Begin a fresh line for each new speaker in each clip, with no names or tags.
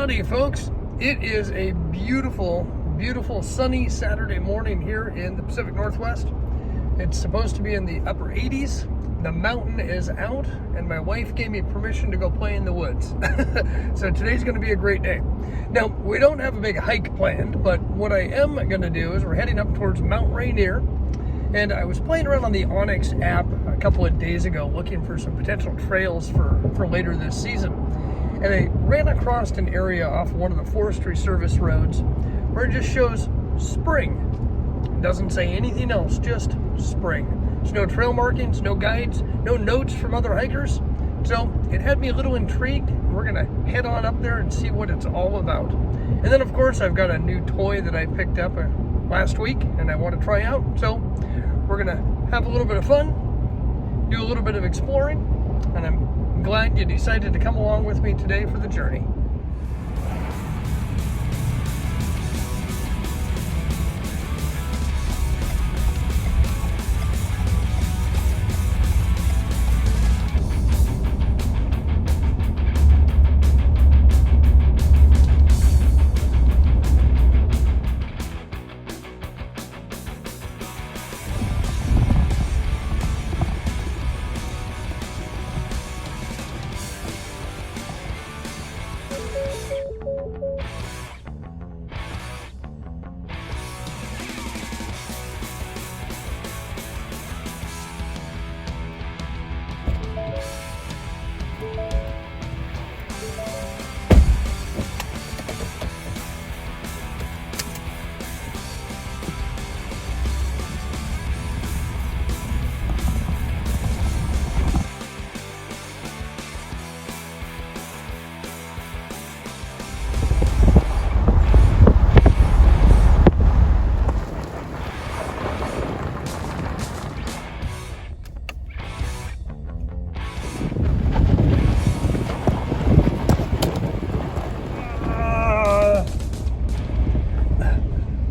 Howdy folks, it is a beautiful sunny Saturday morning here in the Pacific Northwest. It's supposed to be in the upper 80s. The mountain is out and my wife gave me permission to go play in the woods. So today's going to be a great day. Now, we don't have a big hike planned, but what I am going to do is we're heading up towards Mount Rainier, and I was playing around on the Onyx app a couple of days ago looking for some potential trails for later this season. And I ran across an area off one of the Forestry Service roads where it just shows spring. It doesn't say anything else, just spring. There's no trail markings, no guides, no notes from other hikers. So it had me a little intrigued. We're gonna head on up there and see what it's all about. And then of course I've got a new toy that I picked up last week and I want to try out. So we're gonna have a little bit of fun, do a little bit of exploring, and I'm glad you decided to come along with me today for the journey.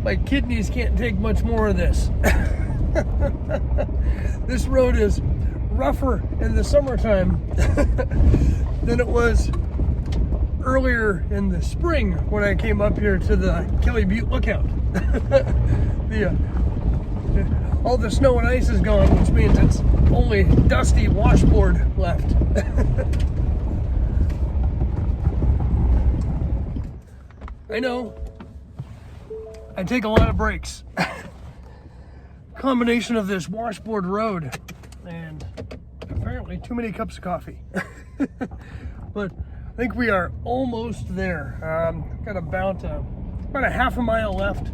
My kidneys can't take much more of this. This road is rougher in the summertime than it was earlier in the spring when I came up here to the Kelly Butte Lookout. All the snow and ice is gone, which means it's only dusty washboard left. I know. I take a lot of breaks. Combination of this washboard road and apparently too many cups of coffee. But I think we are almost there. Got about a half a mile left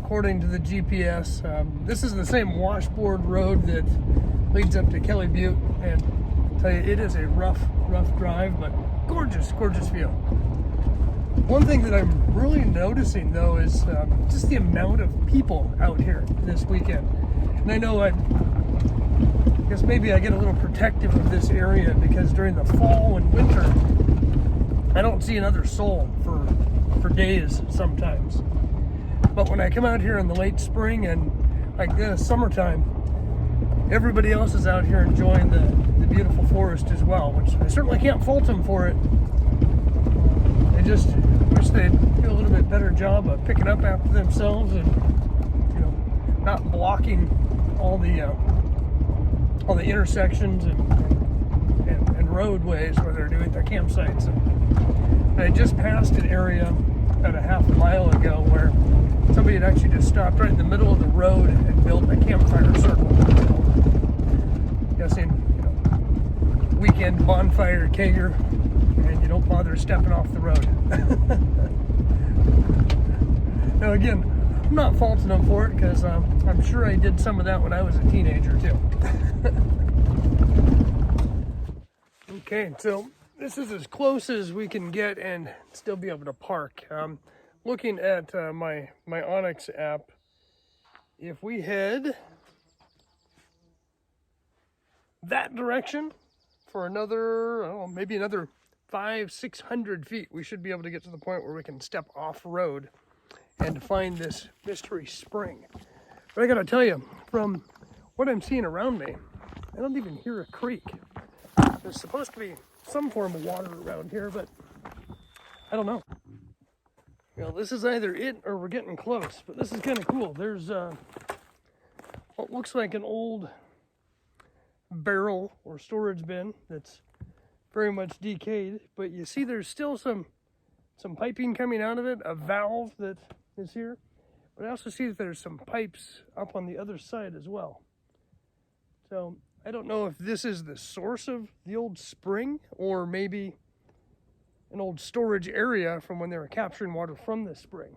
according to the GPS. This is the same washboard road that leads up to Kelly Butte, and I'll tell you, it is a rough drive, but gorgeous view. One thing that I'm really noticing though is just the amount of people out here this weekend. And I know I guess maybe I get a little protective of this area because during the fall and winter, I don't see another soul for days sometimes. But when I come out here in the late spring and like this summertime, everybody else is out here enjoying the beautiful forest as well, which I certainly can't fault them for it. I just wish they'd do a little bit better job of picking up after themselves and, you know, not blocking all the intersections and roadways where they're doing their campsites. And I just passed an area about a half a mile ago where somebody had actually just stopped right in the middle of the road and built a campfire circle. Guessing, you know, weekend bonfire kegger. And you don't bother stepping off the road. Now again, I'm not faulting them for it because I'm sure I did some of that when I was a teenager too. Okay, so this is as close as we can get and still be able to park. Looking at my Onyx app, if we head that direction for another, I don't know, maybe another 500-600 feet, we should be able to get to the point where we can step off road and find this mystery spring. But I gotta tell you, from what I'm seeing around me, I don't even hear a creek. There's supposed to be some form of water around here, but I don't know. Well, this is either it or we're getting close, but this is kind of cool. There's what looks like an old barrel or storage bin that's very much decayed, but you see there's still some piping coming out of it, a valve that is here. But I also see that there's some pipes up on the other side as well. So I don't know if this is the source of the old spring or maybe an old storage area from when they were capturing water from this spring.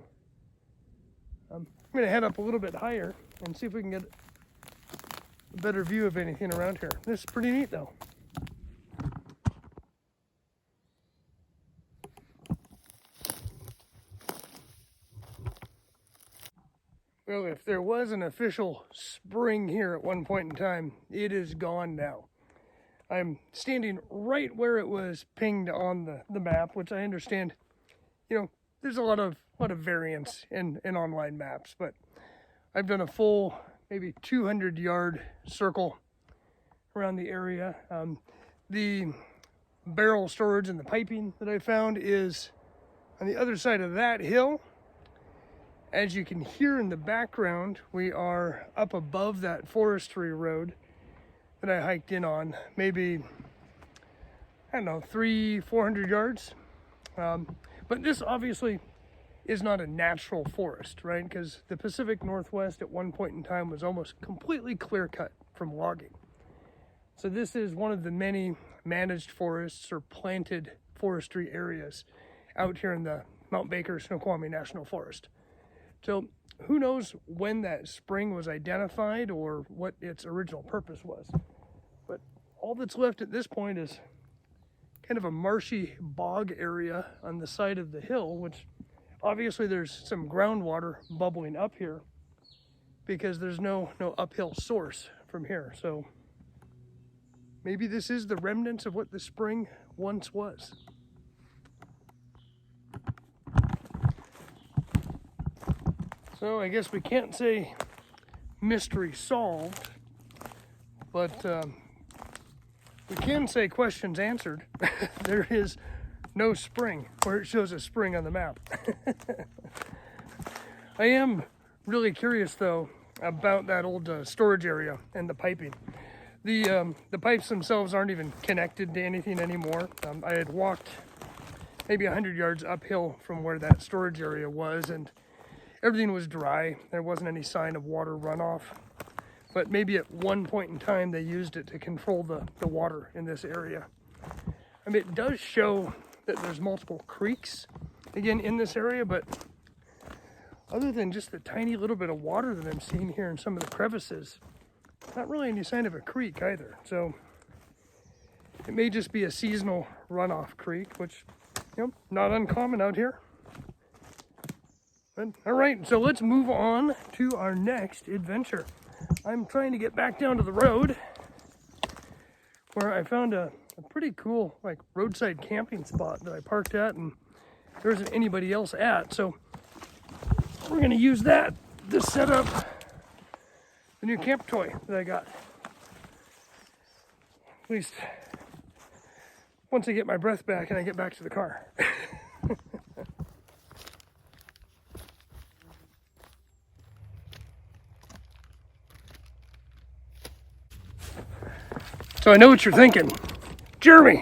I'm going to head up a little bit higher and see if we can get a better view of anything around here. This is pretty neat though. Well, if there was an official spring here at one point in time, it is gone now. I'm standing right where it was pinged on the map, which I understand, you know, there's a lot of variance in online maps, but I've done a full maybe 200-yard circle around the area. The barrel storage and the piping that I found is on the other side of that hill. As you can hear in the background, we are up above that forestry road that I hiked in on, maybe, I don't know, 300-400 yards. But this obviously is not a natural forest, right? Because the Pacific Northwest at one point in time was almost completely clear cut from logging. So this is one of the many managed forests or planted forestry areas out here in the Mount Baker Snoqualmie National Forest. So who knows when that spring was identified or what its original purpose was. But all that's left at this point is kind of a marshy bog area on the side of the hill, which obviously there's some groundwater bubbling up here because there's no uphill source from here. So maybe this is the remnants of what the spring once was. So I guess we can't say mystery solved, but we can say questions answered. There is no spring where it shows a spring on the map. I am really curious though about that old storage area and the piping. The pipes themselves aren't even connected to anything anymore. I had walked maybe 100 yards uphill from where that storage area was, and everything was dry. There wasn't any sign of water runoff. But maybe at one point in time they used it to control the water in this area. I mean, it does show that there's multiple creeks, again, in this area, but other than just the tiny little bit of water that I'm seeing here in some of the crevices, not really any sign of a creek either. So it may just be a seasonal runoff creek, which, you know, not uncommon out here. But, all right, so let's move on to our next adventure. I'm trying to get back down to the road where I found a pretty cool like roadside camping spot that I parked at and there isn't anybody else at. So we're going to use that to set up the new camp toy that I got. At least once I get my breath back and I get back to the car. So I know what you're thinking. Jeremy,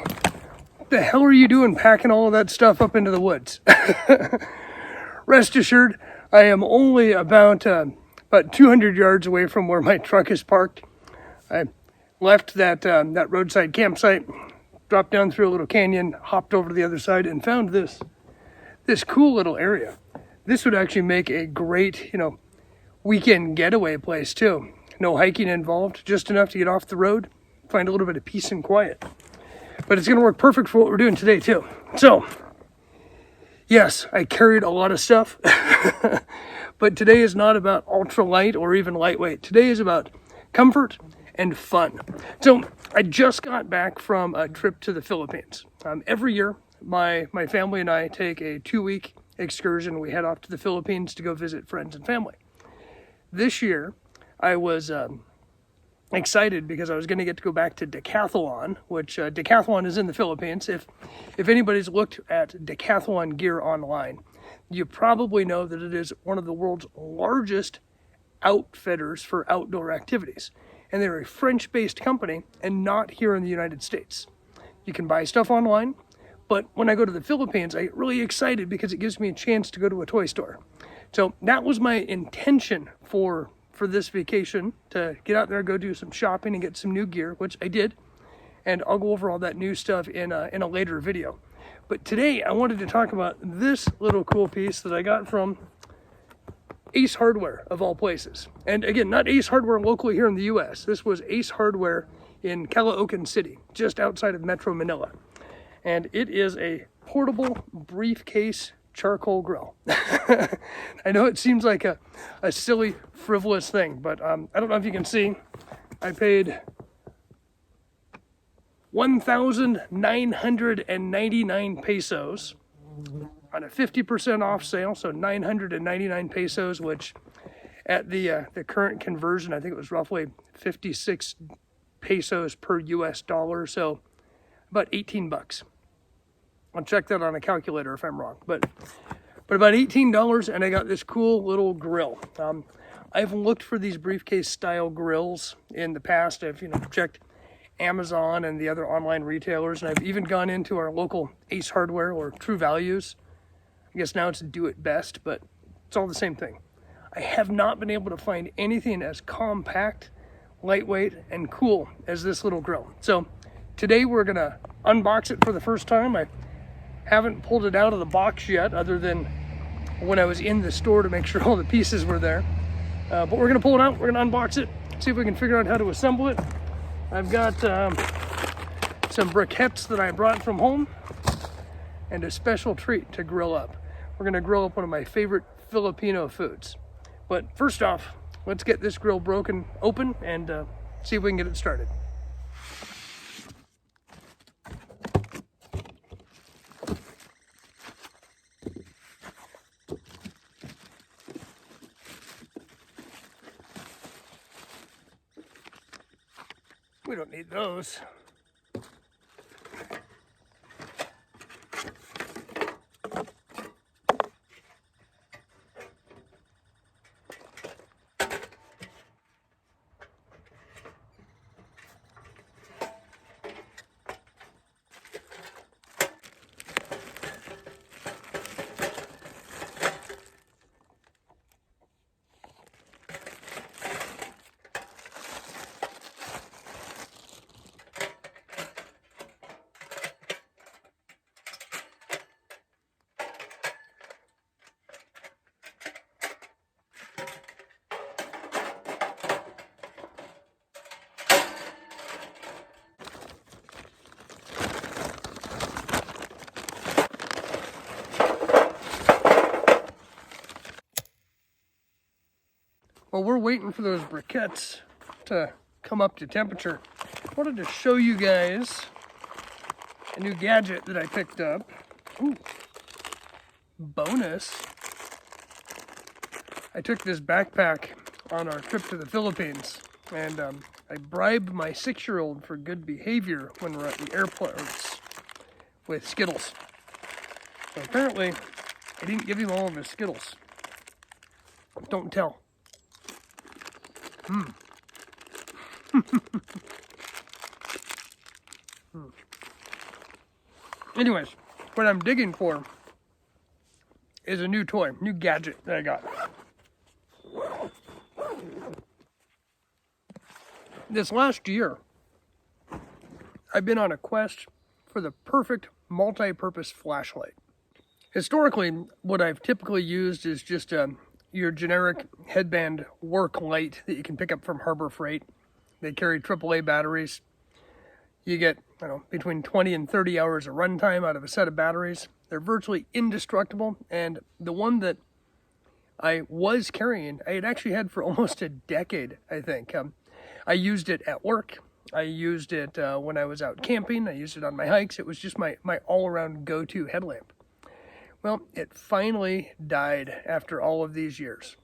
what the hell are you doing packing all of that stuff up into the woods? Rest assured, I am only about 200 yards away from where my truck is parked. I left that roadside campsite, dropped down through a little canyon, hopped over to the other side, and found this cool little area. This would actually make a great, weekend getaway place too. No hiking involved, just enough to get off the road, find a little bit of peace and quiet. But it's going to work perfect for what we're doing today too. So, yes, I carried a lot of stuff, but today is not about ultralight or even lightweight. Today is about comfort and fun. So I just got back from a trip to the Philippines. Every year, my family and I take a 2-week excursion. We head off to the Philippines to go visit friends and family. This year, I was excited because I was going to get to go back to Decathlon, which Decathlon is in the Philippines. If anybody's looked at Decathlon gear online, you probably know that it is one of the world's largest outfitters for outdoor activities. And they're a French-based company and not here in the United States. You can buy stuff online, but when I go to the Philippines, I get really excited because it gives me a chance to go to a toy store. So that was my intention for this vacation, to get out there, go do some shopping and get some new gear, which I did. And I'll go over all that new stuff in a later video. But today I wanted to talk about this little cool piece that I got from Ace Hardware, of all places. And again, not Ace Hardware locally here in the US. This was Ace Hardware in Caloocan City, just outside of Metro Manila. And it is a portable briefcase charcoal grill. I know it seems like a silly, frivolous thing, but I don't know if you can see, I paid 1,999 pesos on a 50% off sale, so 999 pesos, which at the current conversion, I think it was roughly 56 pesos per US dollar, so about 18 bucks. I'll check that on a calculator if I'm wrong, but about $18, and I got this cool little grill. I've looked for these briefcase style grills in the past. I've checked Amazon and the other online retailers, and I've even gone into our local Ace Hardware or True Values. I guess now it's Do It Best, but it's all the same thing. I have not been able to find anything as compact, lightweight, and cool as this little grill. So today we're gonna unbox it for the first time. I haven't pulled it out of the box yet, other than when I was in the store to make sure all the pieces were there. But we're gonna pull it out, we're gonna unbox it, see if we can figure out how to assemble it. I've got some briquettes that I brought from home and a special treat to grill up. We're gonna grill up one of my favorite Filipino foods. But first off, let's get this grill broken open and see if we can get it started. We don't need those. While we're waiting for those briquettes to come up to temperature, I wanted to show you guys a new gadget that I picked up. Ooh, bonus. I took this backpack on our trip to the Philippines, and I bribed my 6-year-old for good behavior when we're at the airports with Skittles. So apparently, I didn't give him all of his Skittles. Don't tell. Anyways, what I'm digging for is a new toy, new gadget that I got. This last year, I've been on a quest for the perfect multi-purpose flashlight. Historically, what I've typically used is just your generic headband work light that you can pick up from Harbor Freight. They carry AAA batteries. You get, between 20 and 30 hours of runtime out of a set of batteries. They're virtually indestructible, and the one that I was carrying, I had actually had for almost a decade, I think. I used it at work. I used it when I was out camping. I used it on my hikes. It was just my all-around go-to headlamp. Well, it finally died after all of these years.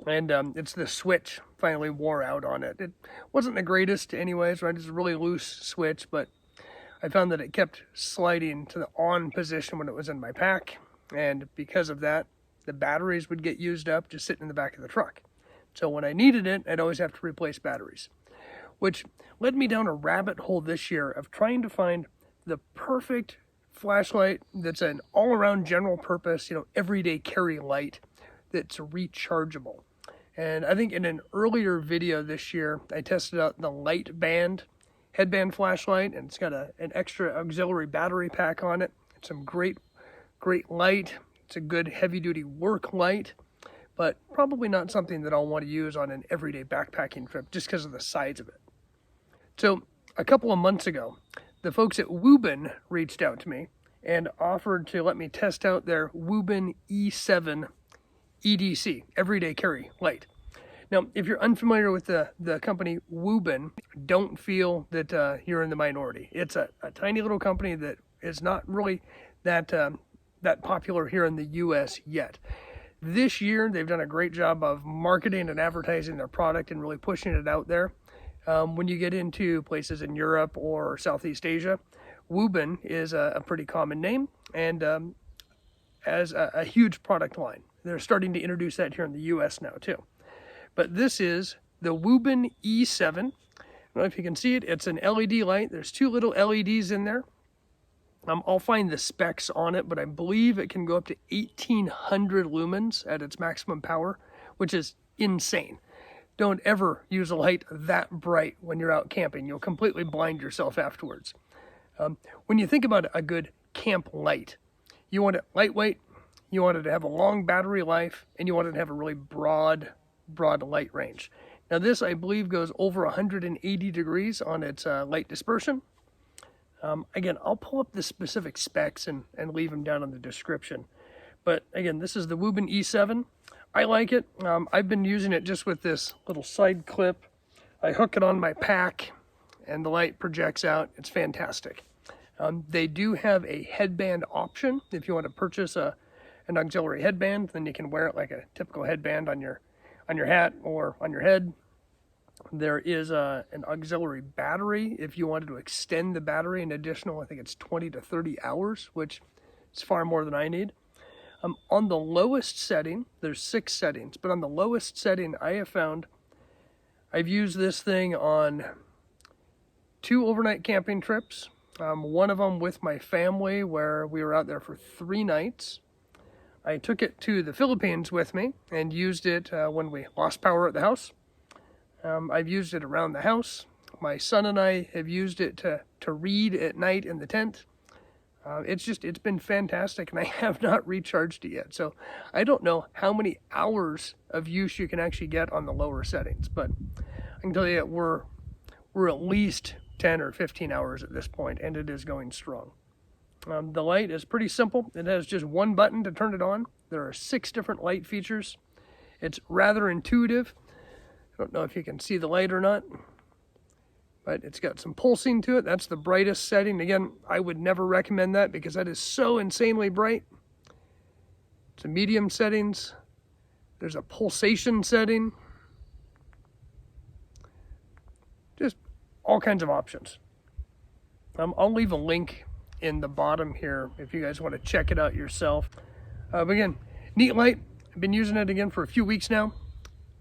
And it's the switch finally wore out on it. It wasn't the greatest anyways, right? It's a really loose switch, but I found that it kept sliding to the on position when it was in my pack. And because of that, the batteries would get used up just sitting in the back of the truck. So when I needed it, I'd always have to replace batteries, which led me down a rabbit hole this year of trying to find the perfect flashlight that's an all-around general purpose, everyday carry light that's rechargeable. And I think in an earlier video this year, I tested out the Light Band headband flashlight, and it's got an extra auxiliary battery pack on it. It's some great light. It's a good heavy-duty work light, but probably not something that I'll want to use on an everyday backpacking trip just because of the size of it. So a couple of months ago, the folks at Wuben reached out to me and offered to let me test out their Wuben E7 EDC, everyday carry light. Now, if you're unfamiliar with the company Wuben, don't feel that you're in the minority. It's a tiny little company that is not really that popular here in the U.S. yet. This year, they've done a great job of marketing and advertising their product and really pushing it out there. When you get into places in Europe or Southeast Asia, Wuben is a pretty common name and as a huge product line. They're starting to introduce that here in the U.S. now too. But this is the Wuben E7. I don't know if you can see it. It's an LED light. There's two little LEDs in there. I'll find the specs on it, but I believe it can go up to 1,800 lumens at its maximum power, which is insane. Don't ever use a light that bright when you're out camping. You'll completely blind yourself afterwards. When you think about a good camp light, you want it lightweight, you want it to have a long battery life, and you want it to have a really broad light range. Now this, I believe, goes over 180 degrees on its light dispersion. Again, I'll pull up the specific specs and leave them down in the description. But again, this is the Wuben E7. I like it. I've been using it just with this little side clip. I hook it on my pack and the light projects out. It's fantastic. They do have a headband option. If you want to purchase an auxiliary headband, then you can wear it like a typical headband on your hat or on your head. There is an auxiliary battery if you wanted to extend the battery an additional, I think it's 20 to 30 hours, which is far more than I need. On the lowest setting, there's 6 settings, but on the lowest setting I have found, I've used this thing on 2 overnight camping trips. One of them with my family where we were out there for 3 nights. I took it to the Philippines with me and used it when we lost power at the house. I've used it around the house. My son and I have used it to read at night in the tent. It's been fantastic, and I have not recharged it yet. So I don't know how many hours of use you can actually get on the lower settings, but I can tell you we're at least 10 or 15 hours at this point, and it is going strong. The light is pretty simple. It has just one button to turn it on. There are 6 different light features. It's rather intuitive. I don't know if you can see the light or not, but it's got some pulsing to it. That's the brightest setting. Again, I would never recommend that because that is so insanely bright. It's a medium settings. There's a pulsation setting. Just all kinds of options. I'll leave a link in the bottom here if you guys want to check it out yourself. But again, neat light. I've been using it again for a few weeks now.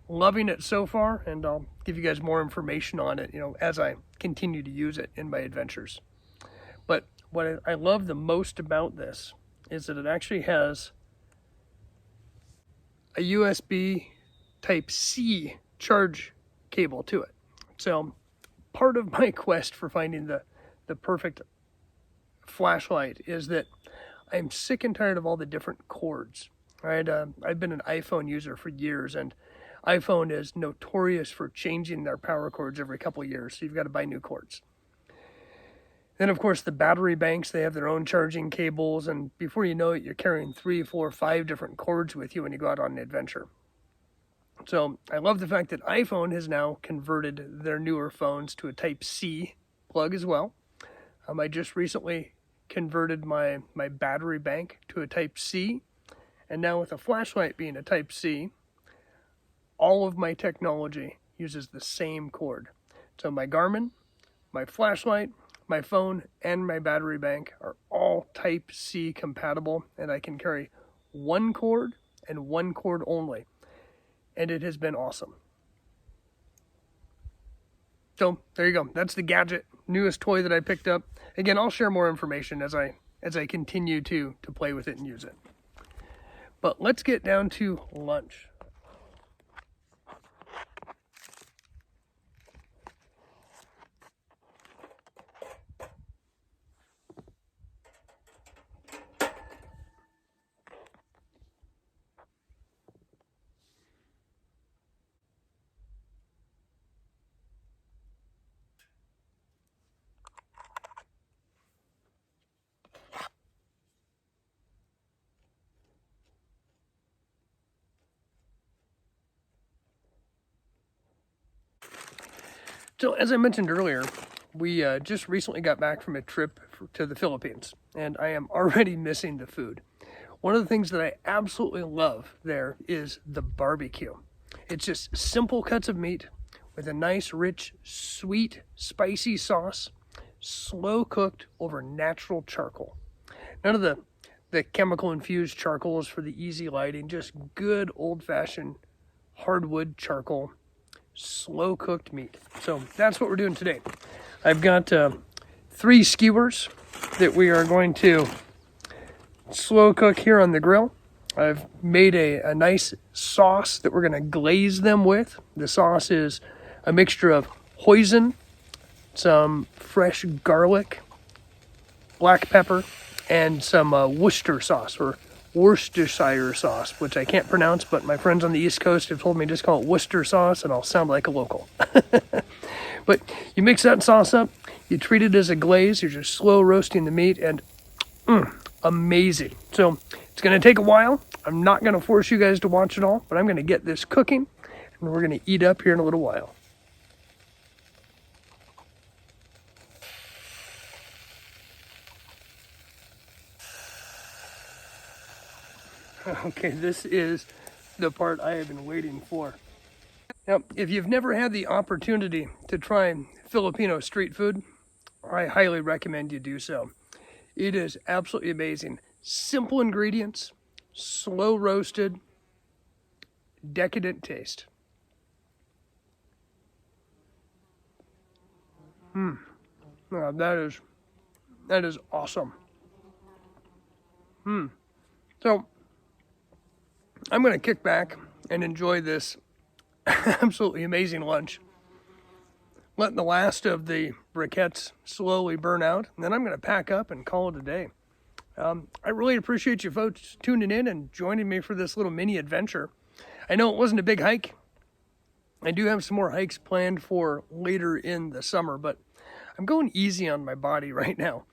Loving it so far, and I'll give you guys more information on it, as I continue to use it in my adventures. But what I love the most about this is that it actually has a USB Type-C charge cable to it. So part of my quest for finding the perfect flashlight is that I'm sick and tired of all the different cords. Right? I've been an iPhone user for years, and iPhone is notorious for changing their power cords every couple of years, so you've got to buy new cords. Then, of course, the battery banks, they have their own charging cables, and before you know it, you're carrying 3, 4, 5 different cords with you when you go out on an adventure. So I love the fact that iPhone has now converted their newer phones to a Type-C plug as well. I just recently converted my battery bank to a Type-C, and now with a flashlight being a Type-C, all of my technology uses the same cord. So my Garmin, my flashlight, my phone, and my battery bank are all Type-C compatible, and I can carry one cord and one cord only. And it has been awesome. So there you go. That's the gadget, newest toy that I picked up. Again, I'll share more information as I continue to play with it and use it. But let's get down to lunch. So as I mentioned earlier, we just recently got back from a trip to the Philippines, and I am already missing the food. One of the things that I absolutely love there is the barbecue. It's just simple cuts of meat with a nice, rich, sweet, spicy sauce, slow cooked over natural charcoal. None of the chemical-infused charcoals for the easy lighting, just good old-fashioned hardwood charcoal, slow cooked meat. So that's what we're doing today. I've got 3 skewers that we are going to slow cook here on the grill. I've made a nice sauce that we're going to glaze them with. The sauce is a mixture of hoisin, some fresh garlic, black pepper, and some Worcester sauce, or Worcestershire sauce, which I can't pronounce, but my friends on the East Coast have told me just call it Worcester sauce and I'll sound like a local. But you mix that sauce up, you treat it as a glaze, you're just slow roasting the meat, and amazing. So it's going to take a while. I'm not going to force you guys to watch it all, but I'm going to get this cooking and we're going to eat up here in a little while. Okay, this is the part I have been waiting for. Now, if you've never had the opportunity to try Filipino street food, I highly recommend you do so. It is absolutely amazing. Simple ingredients, slow roasted, decadent taste. Now, that is awesome. So I'm going to kick back and enjoy this absolutely amazing lunch. Let the last of the briquettes slowly burn out, and then I'm going to pack up and call it a day. I really appreciate you folks tuning in and joining me for this little mini adventure. I know it wasn't a big hike. I do have some more hikes planned for later in the summer, but I'm going easy on my body right now.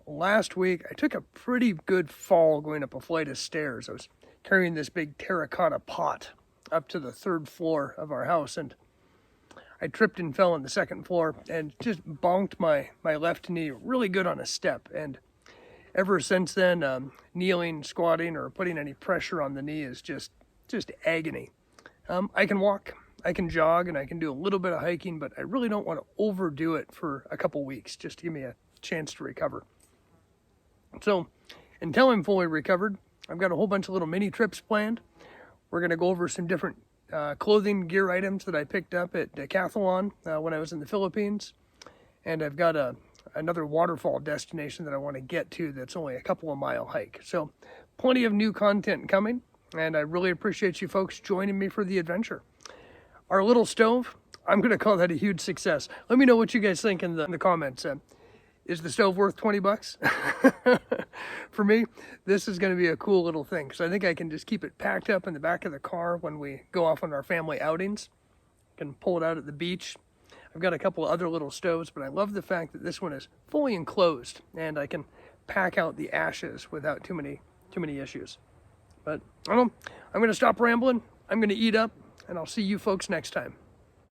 Last week, I took a pretty good fall going up a flight of stairs. I was carrying this big terracotta pot up to the 3rd floor of our house, and I tripped and fell on the 2nd floor and just bonked my left knee really good on a step. And ever since then, kneeling, squatting, or putting any pressure on the knee is just agony. I can walk, I can jog, and I can do a little bit of hiking, but I really don't want to overdo it for a couple weeks, just to give me a chance to recover. So until I'm fully recovered, I've got a whole bunch of little mini trips planned. We're going to go over some different clothing gear items that I picked up at Decathlon when I was in the Philippines. And I've got another waterfall destination that I want to get to that's only a couple of mile hike. So plenty of new content coming, and I really appreciate you folks joining me for the adventure. Our little stove, I'm going to call that a huge success. Let me know what you guys think in the comments. Is the stove worth 20 bucks? For me, this is going to be a cool little thing, because I think I can just keep it packed up in the back of the car when we go off on our family outings. I can pull it out at the beach. I've got a couple of other little stoves, but I love the fact that this one is fully enclosed and I can pack out the ashes without too many issues. But I don't know, I'm going to stop rambling. I'm going to eat up, and I'll see you folks next time.